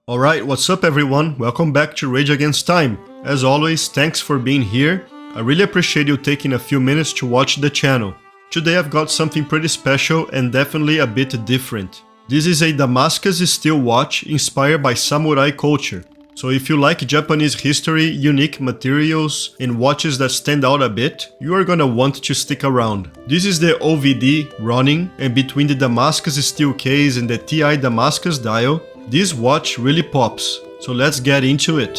Alright, what's up everyone? Welcome back to Rage Against Time. As always, thanks for being here. I really appreciate you taking a few minutes to watch the channel. Today I've got something pretty special and definitely a bit different. This is a Damascus steel watch inspired by samurai culture. So if you like Japanese history, unique materials, and watches that stand out a bit, you are gonna want to stick around. This is the OVD Ronin, and between the Damascus steel case and the Ti-Damascus dial, this watch really pops. So let's get into it.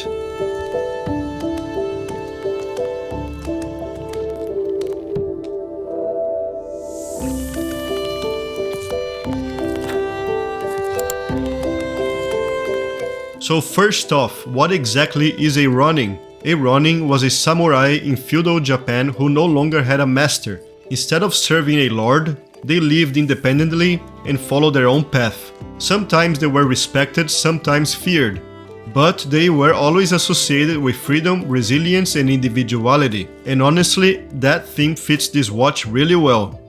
So first off, what exactly is a Ronin? A Ronin was a samurai in feudal Japan who no longer had a master. Instead of serving a lord, they lived independently and followed their own path. Sometimes they were respected, sometimes feared. But they were always associated with freedom, resilience and individuality. And honestly, that theme fits this watch really well.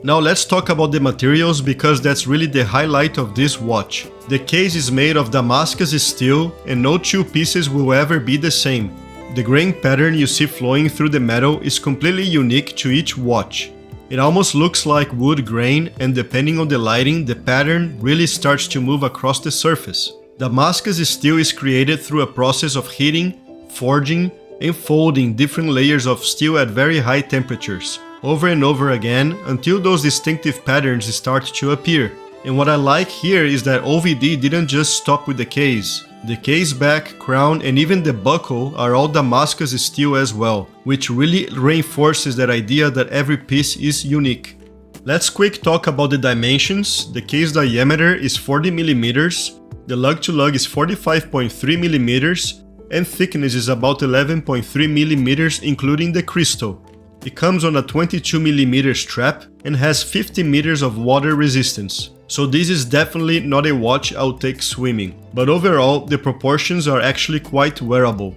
Now let's talk about the materials because that's really the highlight of this watch. The case is made of Damascus steel and no two pieces will ever be the same. The grain pattern you see flowing through the metal is completely unique to each watch. It almost looks like wood grain, and depending on the lighting, the pattern really starts to move across the surface. Damascus steel is created through a process of heating, forging, and folding different layers of steel at very high temperatures, over and over again, until those distinctive patterns start to appear. And what I like here is that OVD didn't just stop with the case. The caseback, crown and even the buckle are all Damascus steel as well, which really reinforces that idea that every piece is unique. Let's quick talk about the dimensions. The case diameter is 40mm, the lug-to-lug is 45.3mm, and thickness is about 11.3mm including the crystal. It comes on a 22mm strap and has 50 meters of water resistance. So this is definitely not a watch I'll take swimming, but overall the proportions are actually quite wearable.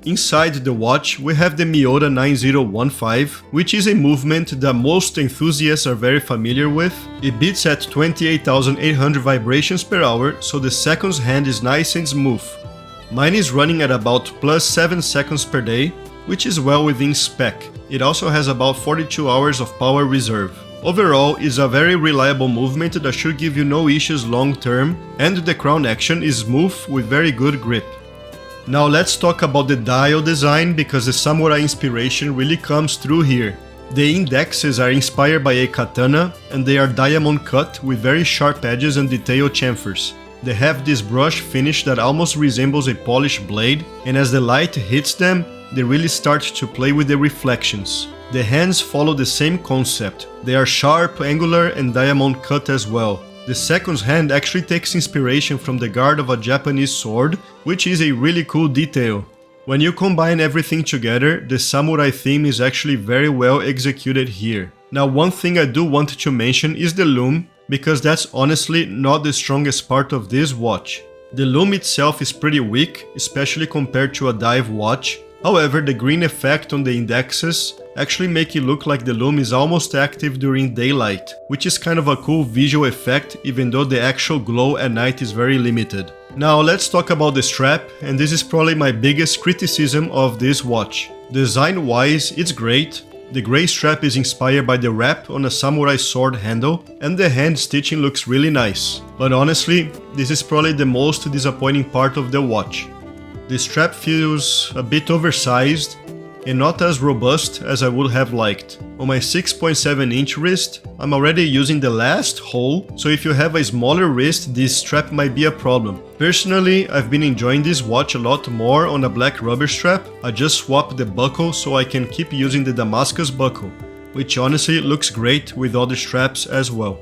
Inside the watch we have the Miyota 9015, which is a movement that most enthusiasts are very familiar with. It beats at 28,800 vibrations per hour, so the seconds hand is nice and smooth. Mine is running at about plus 7 seconds per day, which is well within spec. It also has about 42 hours of power reserve. Overall, it's a very reliable movement that should give you no issues long term, and the crown action is smooth with very good grip. Now let's talk about the dial design because the samurai inspiration really comes through here. The indexes are inspired by a katana and they are diamond cut with very sharp edges and detailed chamfers. They have this brush finish that almost resembles a polished blade, and as the light hits them, they really start to play with the reflections. The hands follow the same concept. They are sharp, angular and diamond cut as well. The seconds hand actually takes inspiration from the guard of a Japanese sword, which is a really cool detail. When you combine everything together, the samurai theme is actually very well executed here. Now one thing I do want to mention is the lume, because that's honestly not the strongest part of this watch. The lume itself is pretty weak, especially compared to a dive watch. However, the green effect on the indexes actually make it look like the lume is almost active during daylight, which is kind of a cool visual effect even though the actual glow at night is very limited. Now let's talk about the strap, and this is probably my biggest criticism of this watch. Design wise, it's great. The grey strap is inspired by the wrap on a samurai sword handle, and the hand stitching looks really nice. But honestly, this is probably the most disappointing part of the watch. The strap feels a bit oversized and not as robust as I would have liked. On my 6.7-inch wrist, I'm already using the last hole, so if you have a smaller wrist, this strap might be a problem. Personally, I've been enjoying this watch a lot more on a black rubber strap. I just swapped the buckle so I can keep using the Damascus buckle, which honestly looks great with other straps as well.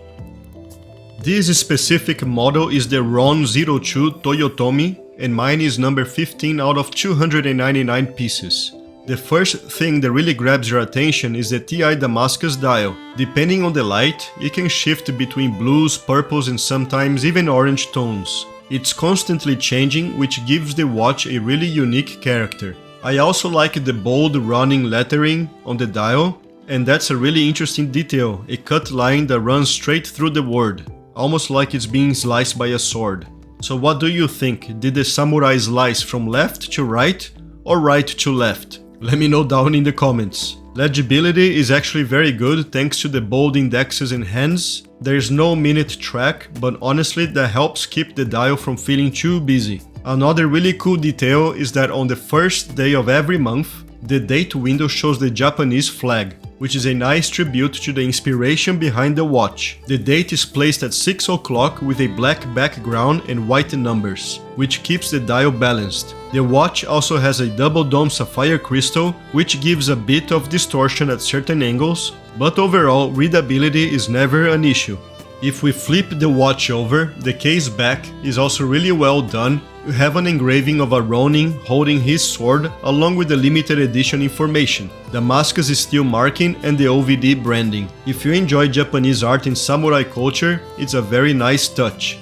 This specific model is the RON-02 Toyotomi, and mine is number 15 out of 299 pieces. The first thing that really grabs your attention is the Ti-Damascus dial. Depending on the light, it can shift between blues, purples and sometimes even orange tones. It's constantly changing, which gives the watch a really unique character. I also like the bold running lettering on the dial, and that's a really interesting detail, a cut line that runs straight through the word, almost like it's being sliced by a sword. So what do you think? Did the samurai slice from left to right or right to left? Let me know down in the comments. Legibility is actually very good thanks to the bold indexes and hands. There's no minute track, but honestly that helps keep the dial from feeling too busy. Another really cool detail is that on the first day of every month, the date window shows the Japanese flag, which is a nice tribute to the inspiration behind the watch. The date is placed at 6 o'clock with a black background and white numbers, which keeps the dial balanced. The watch also has a double dome sapphire crystal, which gives a bit of distortion at certain angles, but overall readability is never an issue. If we flip the watch over, the case back is also really well done. You have an engraving of a Ronin holding his sword along with the limited edition information, Damascus steel marking and the OVD branding. If you enjoy Japanese art and samurai culture, it's a very nice touch.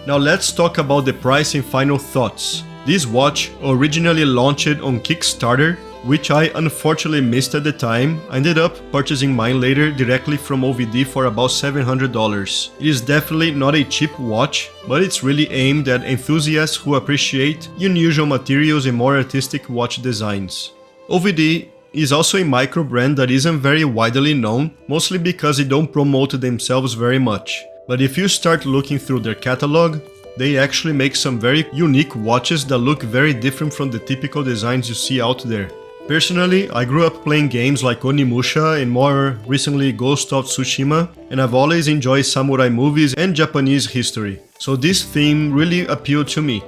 Now let's talk about the price and final thoughts. This watch originally launched on Kickstarter, which I unfortunately missed at the time. I ended up purchasing mine later directly from OVD for about $700. It is definitely not a cheap watch, but it's really aimed at enthusiasts who appreciate unusual materials and more artistic watch designs. OVD is also a micro brand that isn't very widely known, mostly because they don't promote themselves very much. But if you start looking through their catalog, they actually make some very unique watches that look very different from the typical designs you see out there. Personally, I grew up playing games like Onimusha and more recently Ghost of Tsushima, and I've always enjoyed samurai movies and Japanese history, so this theme really appealed to me.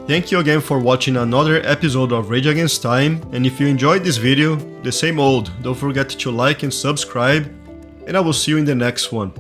Thank you again for watching another episode of Rage Against Time, and if you enjoyed this video, the same old, don't forget to like and subscribe, and I will see you in the next one.